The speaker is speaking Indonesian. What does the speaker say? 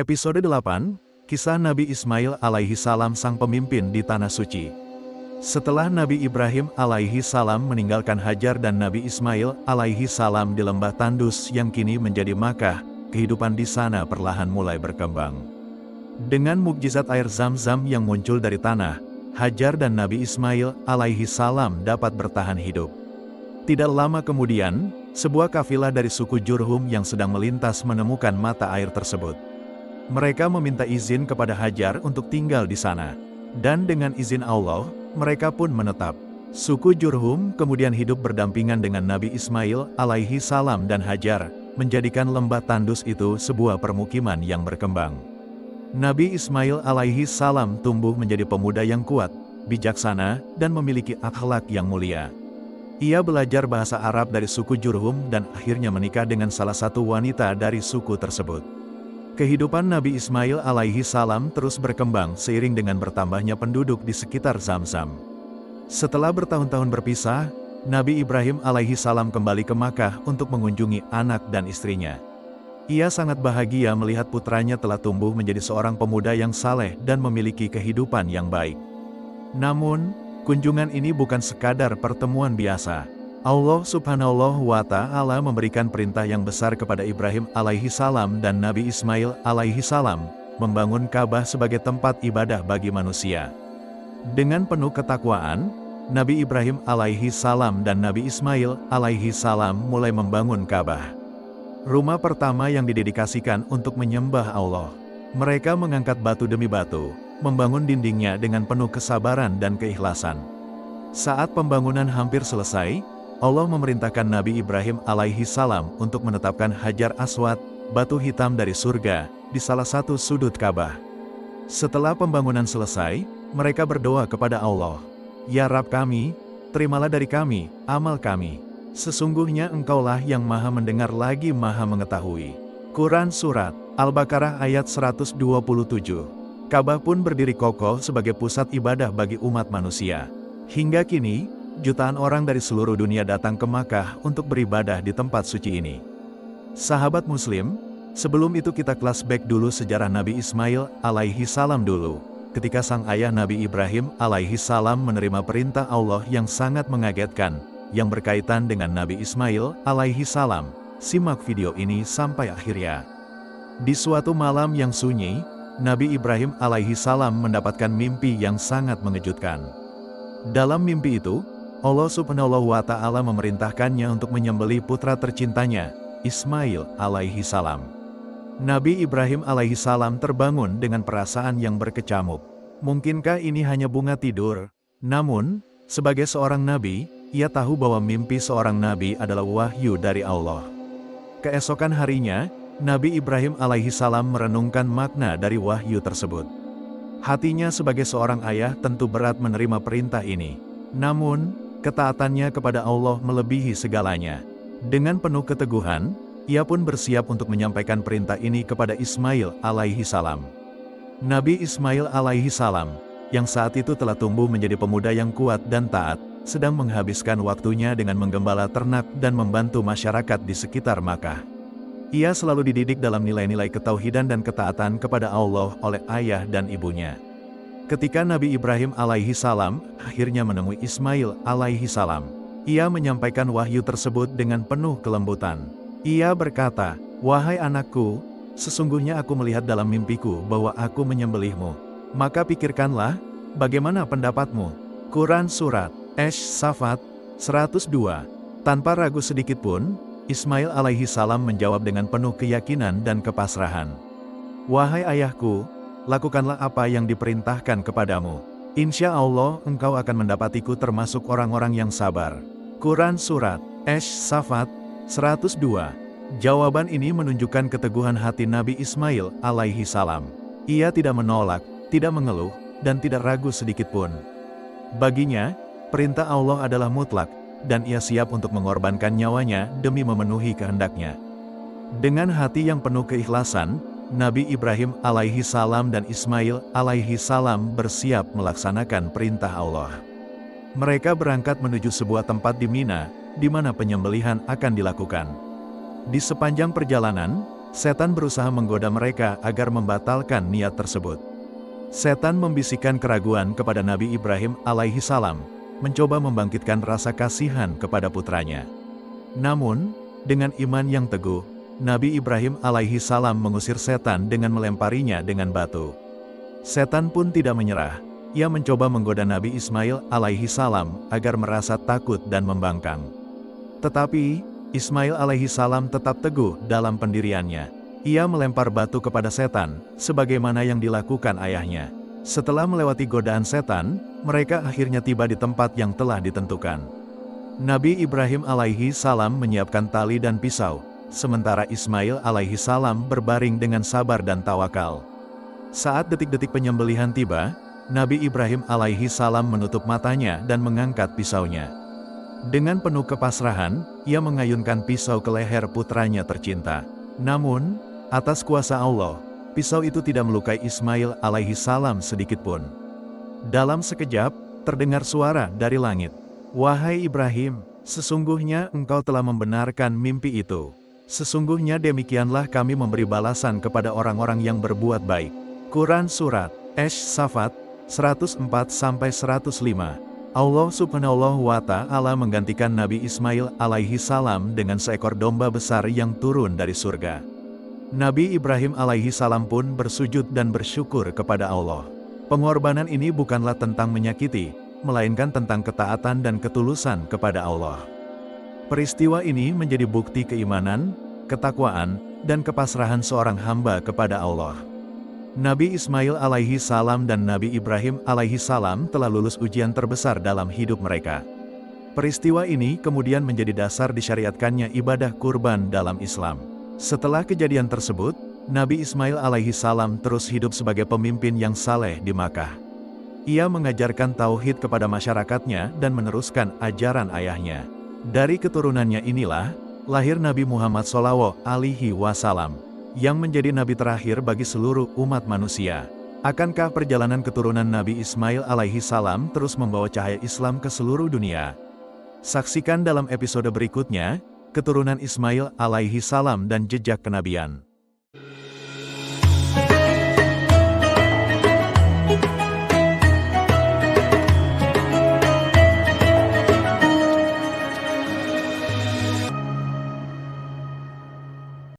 Episode 8, Kisah Nabi Ismail alaihi salam sang pemimpin di Tanah Suci. Setelah Nabi Ibrahim alaihi salam meninggalkan Hajar dan Nabi Ismail alaihi salam di lembah Tandus yang kini menjadi Makkah, kehidupan di sana perlahan mulai berkembang. Dengan mukjizat air Zam-Zam yang muncul dari tanah, Hajar dan Nabi Ismail alaihi salam dapat bertahan hidup. Tidak lama kemudian, sebuah kafilah dari suku Jurhum yang sedang melintas menemukan mata air tersebut. Mereka meminta izin kepada Hajar untuk tinggal di sana. Dan dengan izin Allah, mereka pun menetap. Suku Jurhum kemudian hidup berdampingan dengan Nabi Ismail alaihi salam dan Hajar, menjadikan lembah Tandus itu sebuah permukiman yang berkembang. Nabi Ismail alaihi salam tumbuh menjadi pemuda yang kuat, bijaksana, dan memiliki akhlak yang mulia. Ia belajar bahasa Arab dari suku Jurhum dan akhirnya menikah dengan salah satu wanita dari suku tersebut. Kehidupan Nabi Ismail alaihi salam terus berkembang seiring dengan bertambahnya penduduk di sekitar Zam-Zam. Setelah bertahun-tahun berpisah, Nabi Ibrahim alaihi salam kembali ke Makkah untuk mengunjungi anak dan istrinya. Ia sangat bahagia melihat putranya telah tumbuh menjadi seorang pemuda yang saleh dan memiliki kehidupan yang baik. Namun, kunjungan ini bukan sekadar pertemuan biasa. Allah subhanahu wa ta'ala memberikan perintah yang besar kepada Ibrahim alaihi salam dan Nabi Ismail alaihi salam, membangun Ka'bah sebagai tempat ibadah bagi manusia. Dengan penuh ketakwaan, Nabi Ibrahim alaihi salam dan Nabi Ismail alaihi salam mulai membangun Ka'bah. Rumah pertama yang didedikasikan untuk menyembah Allah. Mereka mengangkat batu demi batu, membangun dindingnya dengan penuh kesabaran dan keikhlasan. Saat pembangunan hampir selesai, Allah memerintahkan Nabi Ibrahim alaihi salam untuk menetapkan Hajar Aswad, batu hitam dari surga, di salah satu sudut Ka'bah. Setelah pembangunan selesai, mereka berdoa kepada Allah, "Ya Rabb kami, terimalah dari kami, amal kami. Sesungguhnya Engkaulah yang maha mendengar lagi maha mengetahui." Quran Surat Al-Baqarah ayat 127. Ka'bah pun berdiri kokoh sebagai pusat ibadah bagi umat manusia. Hingga kini, jutaan orang dari seluruh dunia datang ke Makkah untuk beribadah di tempat suci ini. Sahabat Muslim, sebelum itu kita flashback dulu sejarah Nabi Ismail alaihi salam dulu. Ketika sang ayah Nabi Ibrahim alaihi salam menerima perintah Allah yang sangat mengagetkan, yang berkaitan dengan Nabi Ismail alaihi salam. Simak video ini sampai akhirnya. Di suatu malam yang sunyi, Nabi Ibrahim alaihi salam mendapatkan mimpi yang sangat mengejutkan. Dalam mimpi itu, Allah subhanahu wa ta'ala memerintahkannya untuk menyembelih putra tercintanya, Ismail alaihi salam. Nabi Ibrahim alaihi salam terbangun dengan perasaan yang berkecamuk. Mungkinkah ini hanya bunga tidur? Namun, sebagai seorang nabi, ia tahu bahwa mimpi seorang nabi adalah wahyu dari Allah. Keesokan harinya, Nabi Ibrahim alaihi salam merenungkan makna dari wahyu tersebut. Hatinya sebagai seorang ayah tentu berat menerima perintah ini. Namun, ketaatannya kepada Allah melebihi segalanya. Dengan penuh keteguhan, ia pun bersiap untuk menyampaikan perintah ini kepada Ismail alaihi salam. Nabi Ismail alaihi salam, yang saat itu telah tumbuh menjadi pemuda yang kuat dan taat, sedang menghabiskan waktunya dengan menggembala ternak dan membantu masyarakat di sekitar Makkah. Ia selalu dididik dalam nilai-nilai ketauhidan dan ketaatan kepada Allah oleh ayah dan ibunya. Ketika Nabi Ibrahim alaihi salam akhirnya menemui Ismail alaihi salam, ia menyampaikan wahyu tersebut dengan penuh kelembutan. Ia berkata, "Wahai anakku, sesungguhnya aku melihat dalam mimpiku bahwa aku menyembelihmu. Maka pikirkanlah, bagaimana pendapatmu?" Quran Surat Ash-Shafat 102. Tanpa ragu sedikit pun, Ismail alaihi salam menjawab dengan penuh keyakinan dan kepasrahan. "Wahai ayahku, lakukanlah apa yang diperintahkan kepadamu. Insya Allah engkau akan mendapatiku termasuk orang-orang yang sabar." Quran Surat Ash-Shafat 102. Jawaban ini menunjukkan keteguhan hati Nabi Ismail alaihi salam. Ia tidak menolak, tidak mengeluh, dan tidak ragu sedikit pun. Baginya, perintah Allah adalah mutlak, dan ia siap untuk mengorbankan nyawanya demi memenuhi kehendaknya. Dengan hati yang penuh keikhlasan, Nabi Ibrahim alaihi salam dan Ismail alaihi salam bersiap melaksanakan perintah Allah. Mereka berangkat menuju sebuah tempat di Mina, di mana penyembelihan akan dilakukan. Di sepanjang perjalanan, Setan berusaha menggoda mereka agar membatalkan niat tersebut. Setan membisikkan keraguan kepada Nabi Ibrahim alaihi salam, mencoba membangkitkan rasa kasihan kepada putranya. Namun, dengan iman yang teguh, Nabi Ibrahim alaihi salam mengusir setan dengan melemparinya dengan batu. Setan pun tidak menyerah. Ia mencoba menggoda Nabi Ismail alaihi salam agar merasa takut dan membangkang. Tetapi, Ismail alaihi salam tetap teguh dalam pendiriannya. Ia melempar batu kepada setan, sebagaimana yang dilakukan ayahnya. Setelah melewati godaan setan, mereka akhirnya tiba di tempat yang telah ditentukan. Nabi Ibrahim alaihi salam menyiapkan tali dan pisau, sementara Ismail alaihi salam berbaring dengan sabar dan tawakal. Saat detik-detik penyembelihan tiba, Nabi Ibrahim alaihi salam menutup matanya dan mengangkat pisaunya. Dengan penuh kepasrahan, ia mengayunkan pisau ke leher putranya tercinta. Namun, atas kuasa Allah, pisau itu tidak melukai Ismail alaihi salam sedikitpun. Dalam sekejap, terdengar suara dari langit. "Wahai Ibrahim, sesungguhnya engkau telah membenarkan mimpi itu. Sesungguhnya demikianlah kami memberi balasan kepada orang-orang yang berbuat baik." Quran Surat Ash-Shafat 104-105. Allah subhanahu wa ta'ala menggantikan Nabi Ismail alaihi salam dengan seekor domba besar yang turun dari surga. Nabi Ibrahim alaihi salam pun bersujud dan bersyukur kepada Allah. Pengorbanan ini bukanlah tentang menyakiti, melainkan tentang ketaatan dan ketulusan kepada Allah. Peristiwa ini menjadi bukti keimanan, ketakwaan, dan kepasrahan seorang hamba kepada Allah. Nabi Ismail alaihi salam dan Nabi Ibrahim alaihi salam telah lulus ujian terbesar dalam hidup mereka. Peristiwa ini kemudian menjadi dasar disyariatkannya ibadah kurban dalam Islam. Setelah kejadian tersebut, Nabi Ismail alaihi salam terus hidup sebagai pemimpin yang saleh di Makkah. Ia mengajarkan tauhid kepada masyarakatnya dan meneruskan ajaran ayahnya. Dari keturunannya inilah lahir Nabi Muhammad SAW, yang menjadi nabi terakhir bagi seluruh umat manusia. Akankah perjalanan keturunan Nabi Ismail alaihi salam terus membawa cahaya Islam ke seluruh dunia? Saksikan dalam episode berikutnya, keturunan Ismail alaihi salam dan jejak kenabian.